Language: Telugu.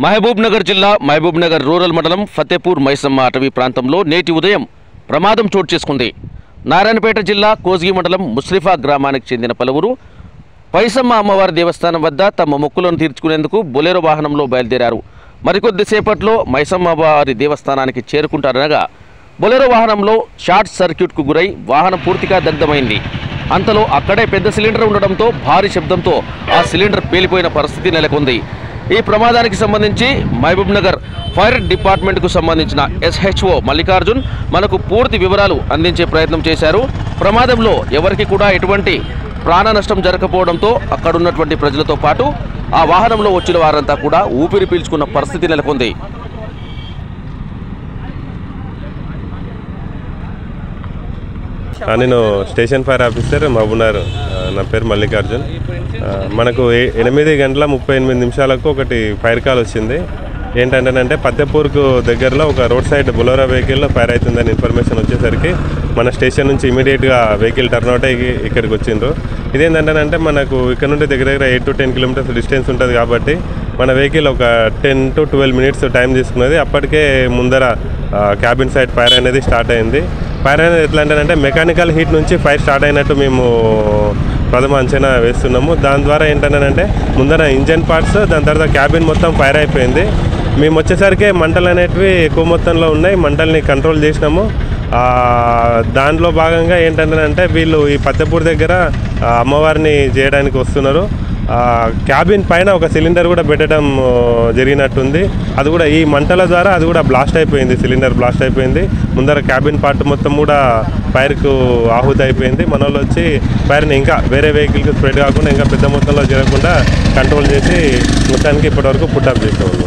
మహబూబ్నగర్ జిల్లా మహబూబ్నగర్ రూరల్ మండలం ఫతేపూర్ మైసమ్మ అటవీ ప్రాంతంలో నేటి ఉదయం ప్రమాదం చోటు చేసుకుంది. నారాయణపేట జిల్లా కోస్గి మండలం ముస్రిఫా గ్రామానికి చెందిన పలువురు మైసమ్మ అమ్మవారి దేవస్థానం వద్ద తమ మొక్కులను తీర్చుకునేందుకు బొలెరో వాహనంలో బయలుదేరారు. మరికొద్దిసేపట్లో మైసమ్మ అమ్మవారి దేవస్థానానికి చేరుకుంటారనగా బొలెరో వాహనంలో షార్ట్ సర్క్యూట్కు గురై వాహనం పూర్తిగా దగ్ధమైంది. అంతలో అక్కడే పెద్ద సిలిండర్ ఉండడంతో భారీ శబ్దంతో ఆ సిలిండర్ పేలిపోయిన పరిస్థితి నెలకొంది. ఈ ప్రమాదానికి సంబంధించి మహబూబ్నగర్ ఫైర్ డిపార్ట్మెంట్కు సంబంధించిన SHO మల్లికార్జున్ మనకు పూర్తి వివరాలు అందించే ప్రయత్నం చేశారు. ప్రమాదంలో ఎవరికి కూడా ఎటువంటి ప్రాణ నష్టం జరగకపోవడంతో అక్కడున్నటువంటి ప్రజలతో పాటు ఆ వాహనంలో వచ్చిన వారంతా కూడా ఊపిరి పీల్చుకున్న పరిస్థితి నెలకొంది. నేను స్టేషన్ ఫైర్ ఆఫీసర్ మహబూబ్నగర్. నా పేరు మల్లికార్జున్. మనకు 8:38 ఒకటి ఫైర్ కాల్ వచ్చింది. ఏంటంటే ఫతేపూర్కు దగ్గరలో ఒక రోడ్ సైడ్ బొలెరో వెహికల్లో ఫైర్ అవుతుందని ఇన్ఫర్మేషన్ వచ్చేసరికి మన స్టేషన్ నుంచి ఇమీడియట్గా వెహికల్ టర్న్అవుట్ అయ్యి ఇక్కడికి వచ్చిండ్రు. ఇదేంటంటే మనకు ఇక్కడ నుండి దగ్గర 8 to 10 కిలోమీటర్స్ డిస్టెన్స్ ఉంటుంది కాబట్టి మన వెహికల్ ఒక 10 to 12 minutes టైం తీసుకున్నది. అప్పటికే ముందర క్యాబిన్ సైడ్ ఫైర్ అనేది స్టార్ట్ అయింది. ఫైర్ అనేది ఎట్లా అంటే మెకానికల్ హీట్ నుంచి ఫైర్ స్టార్ట్ అయినట్టు మేము ప్రథమ అంచనా వేస్తున్నాము. దాని ద్వారా ఏంటంటే ముందర ఇంజన్ పార్ట్స్, దాని తర్వాత క్యాబిన్ మొత్తం ఫైర్ అయిపోయింది. మేము వచ్చేసరికి మంటలు అనేటివి ఎక్కువ మొత్తంలో ఉన్నాయి. మంటల్ని కంట్రోల్ చేసినాము. దాంట్లో భాగంగా ఏంటంటే వీళ్ళు ఈ ఫతేపూర్ దగ్గర అమ్మవారిని చేయడానికి వస్తున్నారు. క్యాబిన్ పైన ఒక సిలిండర్ కూడా పెట్టడం జరిగినట్టుంది. అది కూడా ఈ మంటల ద్వారా అది కూడా బ్లాస్ట్ అయిపోయింది. సిలిండర్ బ్లాస్ట్ అయిపోయింది. ముందర క్యాబిన్ పార్ట్ మొత్తం కూడా ఫైర్కు ఆహుతి అయిపోయింది. మన వాళ్ళు వచ్చి ఫైర్ని ఇంకా వేరే వెహికల్కి స్ప్రెడ్ కాకుండా ఇంకా పెద్ద మొత్తంలో జరగకుండా కంట్రోల్ చేసి మొత్తానికి ఇప్పటివరకు పుట్టప్ చేసాము.